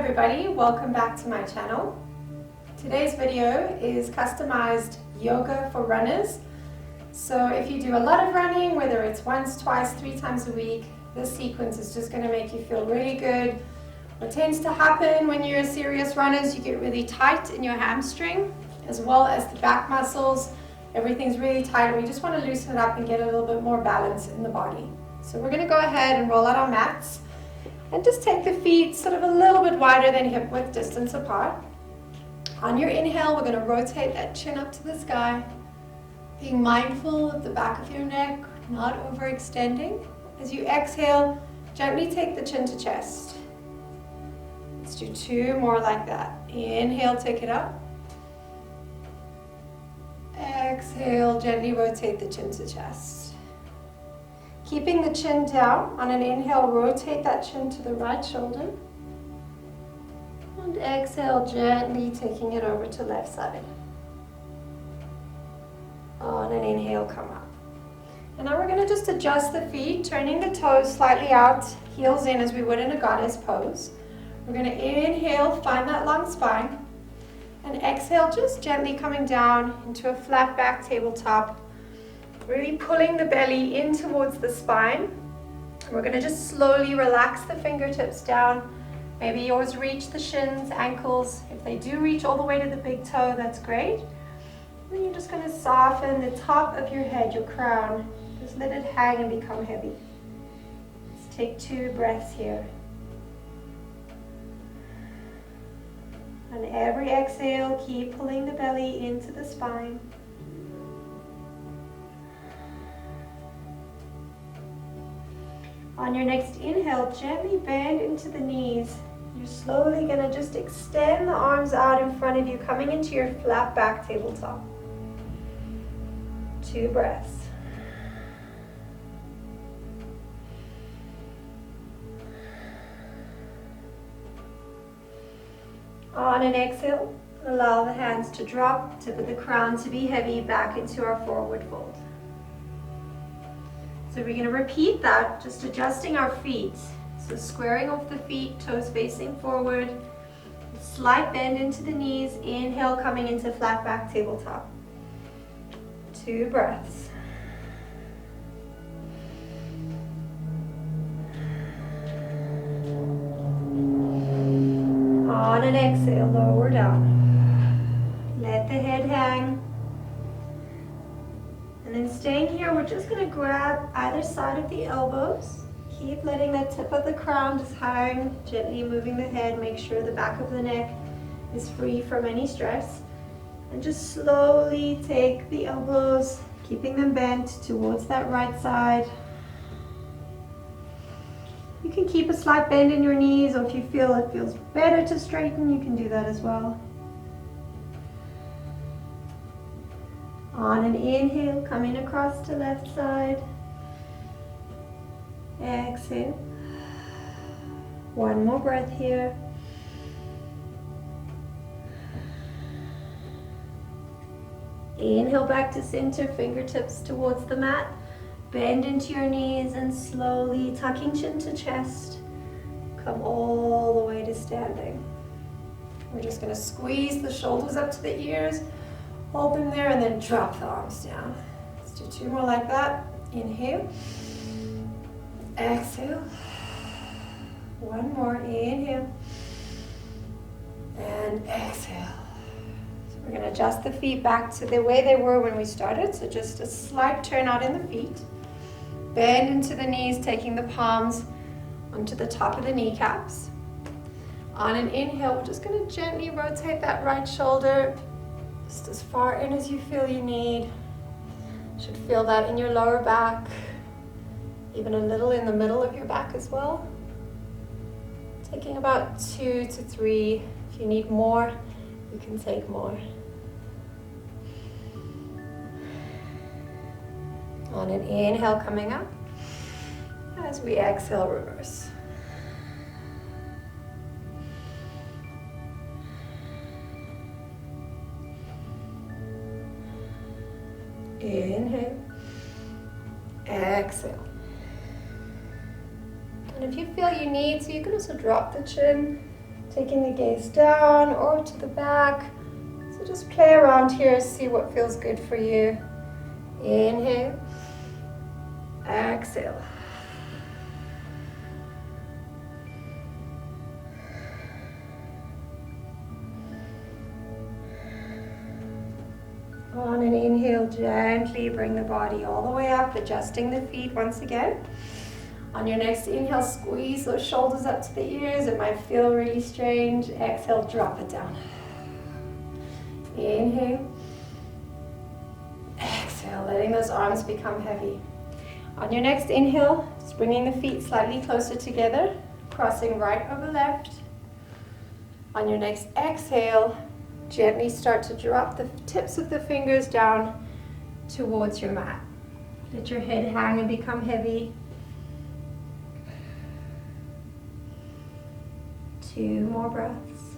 everybody, welcome back to my channel. Today's video is customized yoga for runners. So if you do a lot of running, whether it's once, twice, 3 times a week, this sequence is just going to make you feel really good. What tends to happen when you're a serious runner is you get really tight in your hamstring as well as the back muscles. Everything's really tight and we just want to loosen it up and get a little bit more balance in the body. So we're going to go ahead and roll out our mats. And just take the feet sort of a little bit wider than hip width distance apart. On your inhale, we're going to rotate that chin up to the sky, being mindful of the back of your neck, not overextending. As you exhale, gently take the chin to chest. Let's do 2 more like that. Inhale, take it up. Exhale, gently rotate the chin to chest. Keeping the chin down, on an inhale, rotate that chin to the right shoulder. And exhale, gently taking it over to left side. On an inhale, come up. And now we're going to just adjust the feet, turning the toes slightly out, heels in as we would in a goddess pose. We're going to inhale, find that long spine. And exhale, just gently coming down into a flat back tabletop. Really pulling the belly in towards the spine. We're going to just slowly relax the fingertips down. Maybe yours reach the shins, ankles. If they do reach all the way to the big toe, that's great. Then you're just going to soften the top of your head, your crown. Just let it hang and become heavy. Let's take 2 breaths here. On every exhale, keep pulling the belly into the spine. On your next inhale, gently bend into the knees. You're slowly going to just extend the arms out in front of you, coming into your flat back tabletop. 2 breaths. On an exhale, allow the hands to drop, tip of the crown to be heavy, back into our forward fold. So we're going to repeat that, just adjusting our feet. So squaring off the feet, toes facing forward, slight bend into the knees, inhale coming into flat back tabletop. 2 breaths. On an exhale, lower down. Let the head hang. And then staying here, we're just going to grab either side of the elbows. Keep letting the tip of the crown just hang, gently moving the head. Make sure the back of the neck is free from any stress. And just slowly take the elbows, keeping them bent towards that right side. You can keep a slight bend in your knees, or if you feel it feels better to straighten, you can do that as well. On an inhale, coming across to left side. Exhale. 1 more breath here. Inhale back to center, fingertips towards the mat. Bend into your knees and slowly tucking chin to chest. Come all the way to standing. We're just going to squeeze the shoulders up to the ears. Hold them there and then drop the arms down. Let's do 2 more like that. Inhale. Exhale. 1 more. Inhale. And exhale. So we're going to adjust the feet back to the way they were when we started. So just a slight turn out in the feet. Bend into the knees, taking the palms onto the top of the kneecaps. On an inhale, we're just going to gently rotate that right shoulder just as far in as you feel you need. Should feel that in your lower back, even a little in the middle of your back as well. Taking about 2 to 3. If you need more, you can take more. On an inhale, coming up. As we exhale, reverse. Inhale, exhale. And if you feel you need to, you can also drop the chin taking the gaze down or to the back. So just play around here, see what feels good for you. Inhale, exhale. On an inhale, gently bring the body all the way up, adjusting the feet once again. On your next inhale, squeeze those shoulders up to the ears. It might feel really strange. Exhale, drop it down. Inhale. Exhale, letting those arms become heavy. On your next inhale, just bringing the feet slightly closer together, crossing right over left. On your next exhale, gently start to drop the tips of the fingers down towards your mat. Let your head hang and become heavy. 2 more breaths.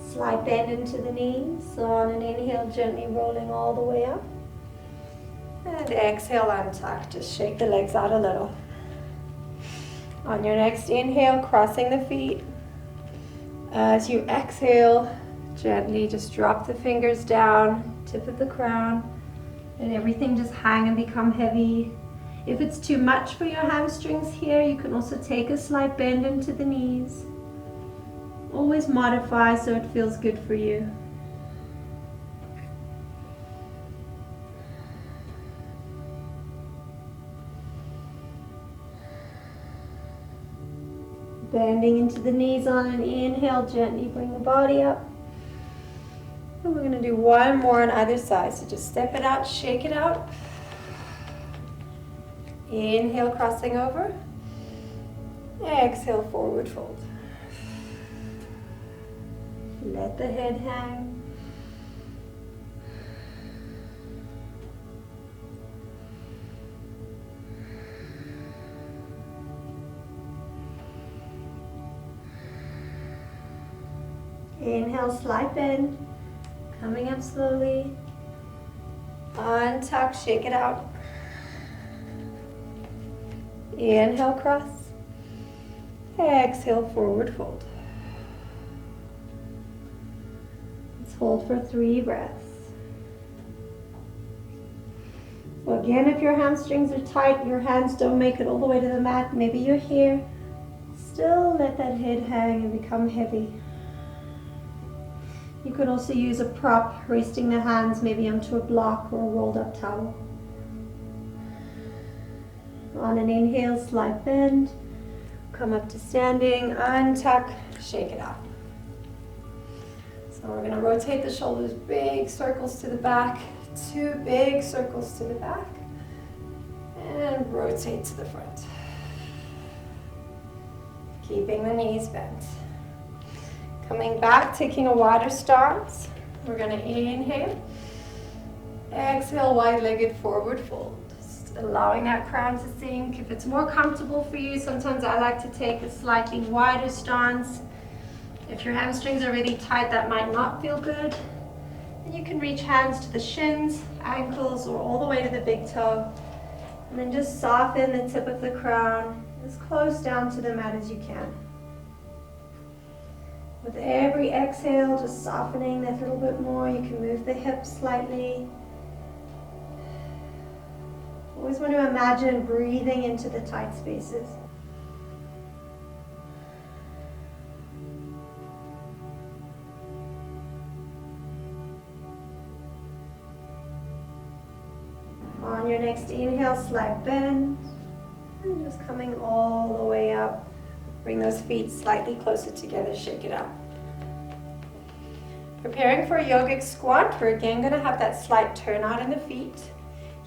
Slight bend into the knees. So on an inhale, gently rolling all the way up. And exhale, untuck. Just shake the legs out a little. On your next inhale, crossing the feet. As you exhale, gently just drop the fingers down, tip of the crown, and everything just hang and become heavy. If it's too much for your hamstrings here, you can also take a slight bend into the knees. Always modify so it feels good for you. Bending into the knees on an inhale, gently bring the body up. And we're going to do one more on either side. So just step it out, shake it out. Inhale, crossing over. Exhale, forward fold. Let the head hang. Inhale, slight bend. Coming up slowly. Untuck, shake it out. Inhale, cross. Exhale, forward fold. Hold for 3 breaths. So again, if your hamstrings are tight, your hands don't make it all the way to the mat, maybe you're here, still let that head hang and become heavy. You could also use a prop, resting the hands maybe onto a block or a rolled up towel. On an inhale, slight bend, come up to standing, untuck, shake it out. So we're going to rotate the shoulders, big circles to the back, 2 big circles to the back, and rotate to the front. Keeping the knees bent. Coming back, taking a wider stance. We're going to inhale, exhale, wide-legged forward fold. Just allowing that crown to sink. If it's more comfortable for you, sometimes I like to take a slightly wider stance. If your hamstrings are really tight, that might not feel good. Then you can reach hands to the shins, ankles, or all the way to the big toe. And then just soften the tip of the crown as close down to the mat as you can. With every exhale, just softening that little bit more. You can move the hips slightly. Always want to imagine breathing into the tight spaces. On your next inhale, slight bend, and just coming all the way up. Bring those feet slightly closer together, shake it out. Preparing for a yogic squat, we're again going to have that slight turnout in the feet.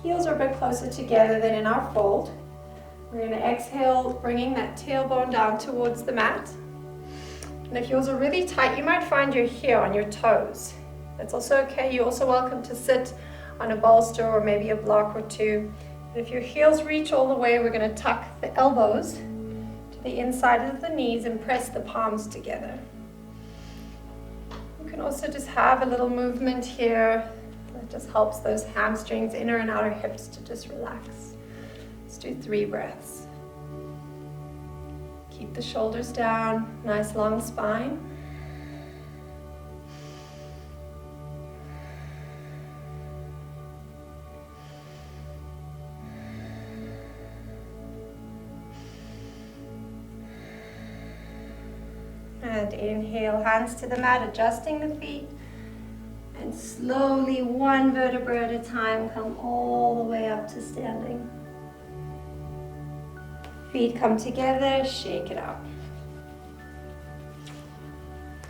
Heels are a bit closer together than in our fold. We're going to exhale, bringing that tailbone down towards the mat. And if yours are really tight, you might find you're here on your toes. That's also okay. You're also welcome to sit on a bolster or maybe a block or 2. And if your heels reach all the way, we're going to tuck the elbows to the inside of the knees and press the palms together. can also just have a little movement here that just helps those hamstrings, inner and outer hips to just relax. Let's do 3 breaths. Keep the shoulders down, nice long spine. And inhale, hands to the mat, adjusting the feet. And slowly, one vertebra at a time, come all the way up to standing. Feet come together, shake it out.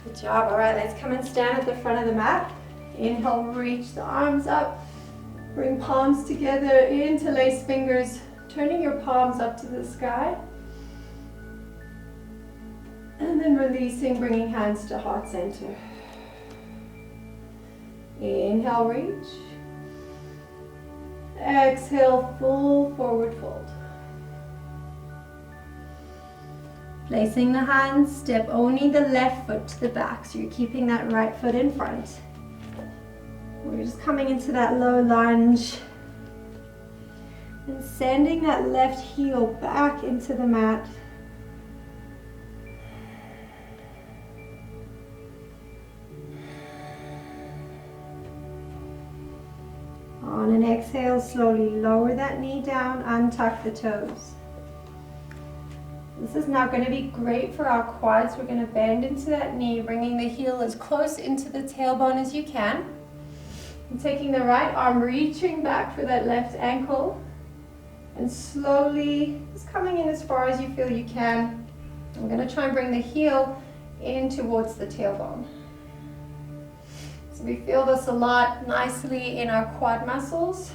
Good job. All right, let's come and stand at the front of the mat. Inhale, reach the arms up. Bring palms together, interlace fingers, turning your palms up to the sky. And then releasing, bringing hands to heart center. Inhale, reach. Exhale, full forward fold. Placing the hands, step only the left foot to the back, so you're keeping that right foot in front. We're just coming into that low lunge and sending that left heel back into the mat. On an exhale, slowly lower that knee down, untuck the toes. This is now going to be great for our quads. We're going to bend into that knee, bringing the heel as close into the tailbone as you can. And taking the right arm, reaching back for that left ankle. And slowly, just coming in as far as you feel you can. I'm going to try and bring the heel in towards the tailbone. So we feel this a lot nicely in our quad muscles.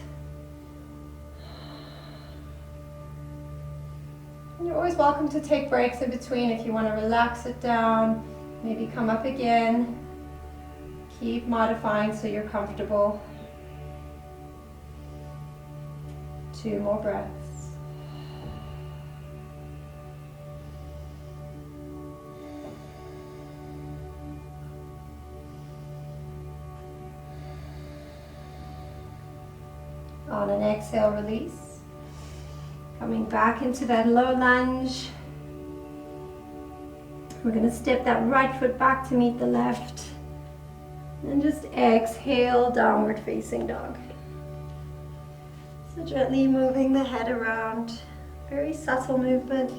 And you're always welcome to take breaks in between if you want to relax it down, maybe come up again. Keep modifying so you're comfortable. 2 more breaths. On an exhale, release. Coming back into that low lunge. We're going to step that right foot back to meet the left. And just exhale, downward facing dog. So gently moving the head around. Very subtle movement.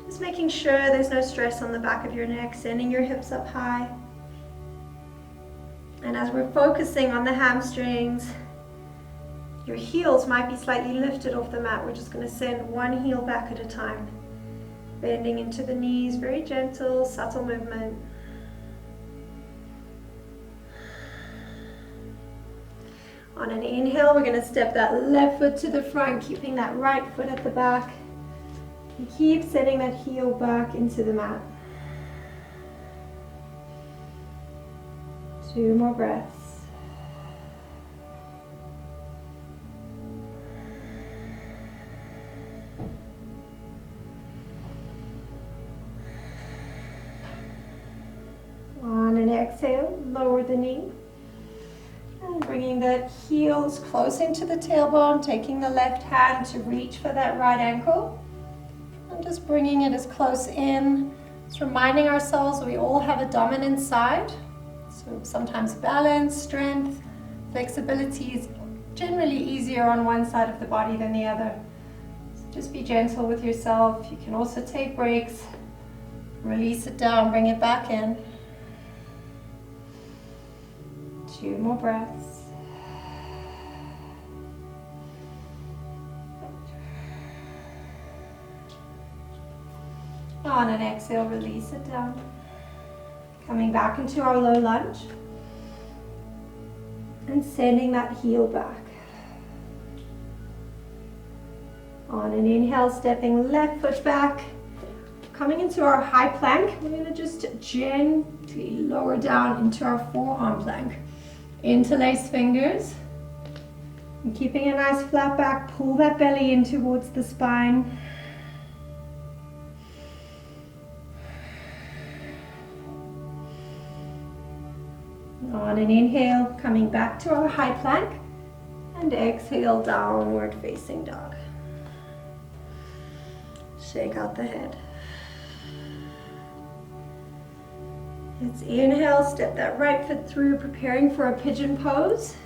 Just making sure there's no stress on the back of your neck, sending your hips up high. And as we're focusing on the hamstrings, your heels might be slightly lifted off the mat. We're just going to send one heel back at a time. Bending into the knees, very gentle, subtle movement. On an inhale, we're going to step that left foot to the front, keeping that right foot at the back. And keep sending that heel back into the mat. 2 more breaths. On an exhale, lower the knee. And bringing the heels close into the tailbone, taking the left hand to reach for that right ankle. And just bringing it as close in. Just reminding ourselves we all have a dominant side. So sometimes balance, strength, flexibility is generally easier on one side of the body than the other. So just be gentle with yourself. You can also take breaks. Release it down, bring it back in. 2 more breaths. On an exhale, release it down. Coming back into our low lunge. And sending that heel back. On an inhale, stepping left foot back. Coming into our high plank, we're going to just gently lower down into our forearm plank. Interlace fingers. And keeping a nice flat back, pull that belly in towards the spine. On an inhale, coming back to our high plank, and exhale, downward facing dog. Shake out the head. Let's inhale, step that right foot through, preparing for a pigeon pose.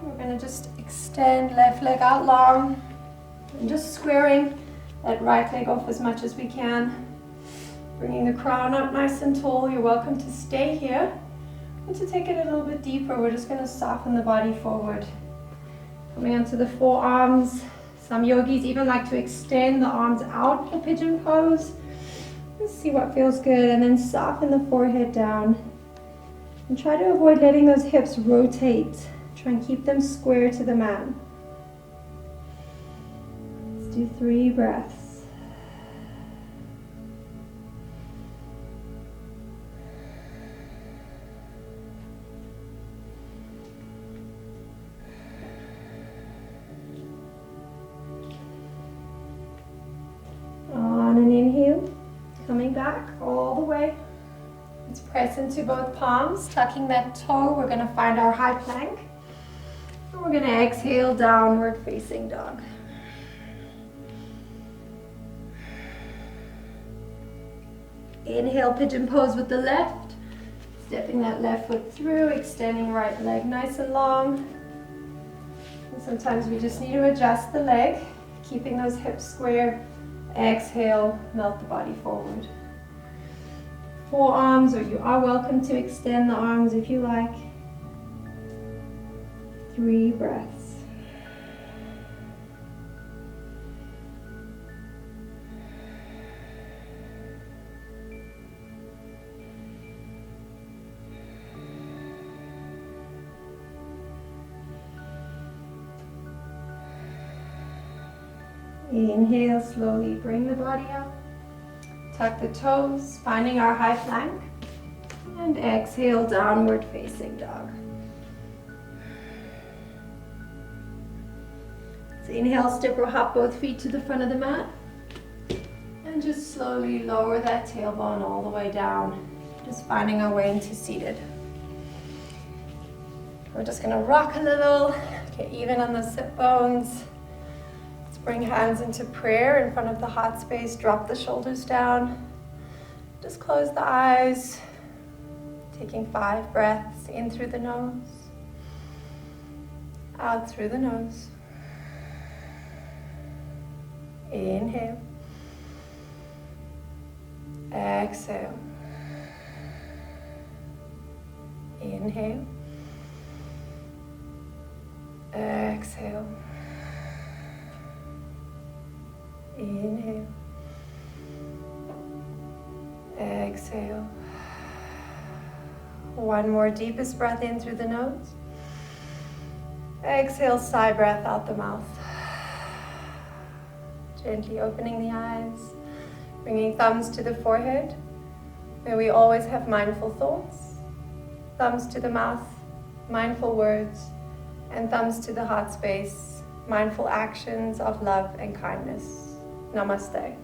We're going to just extend left leg out long and just squaring that right leg off as much as we can. Bringing the crown up nice and tall. You're welcome to stay here. And to take it a little bit deeper, we're just going to soften the body forward. Coming onto the forearms. Some yogis even like to extend the arms out for pigeon pose. Let's see what feels good, and then soften the forehead down. And try to avoid letting those hips rotate. Try and keep them square to the mat. Let's do 3 breaths. On an inhale, coming back all the way. Let's press into both palms, tucking that toe. We're going to find our high plank. And we're going to exhale, downward facing dog. Inhale, pigeon pose with the left. Stepping that left foot through, extending right leg nice and long. And sometimes we just need to adjust the leg, keeping those hips square. Exhale, melt the body forward. Forearms, or you are welcome to extend the arms if you like. 3 breaths. Inhale, slowly bring the body up. Tuck the toes, finding our high plank. And exhale, downward facing dog. So inhale, step or hop both feet to the front of the mat. And just slowly lower that tailbone all the way down. Just finding our way into seated. We're just gonna rock a little, get even on the sit bones. Bring hands into prayer in front of the heart space. Drop the shoulders down. Just close the eyes. Taking 5 breaths in through the nose. Out through the nose. Inhale. Exhale. Inhale. Exhale. Inhale. Exhale. One more deepest breath in through the nose. Exhale, sigh breath out the mouth. Gently opening the eyes, bringing thumbs to the forehead. May we always have mindful thoughts. Thumbs to the mouth, mindful words, and thumbs to the heart space, mindful actions of love and kindness. Namaste.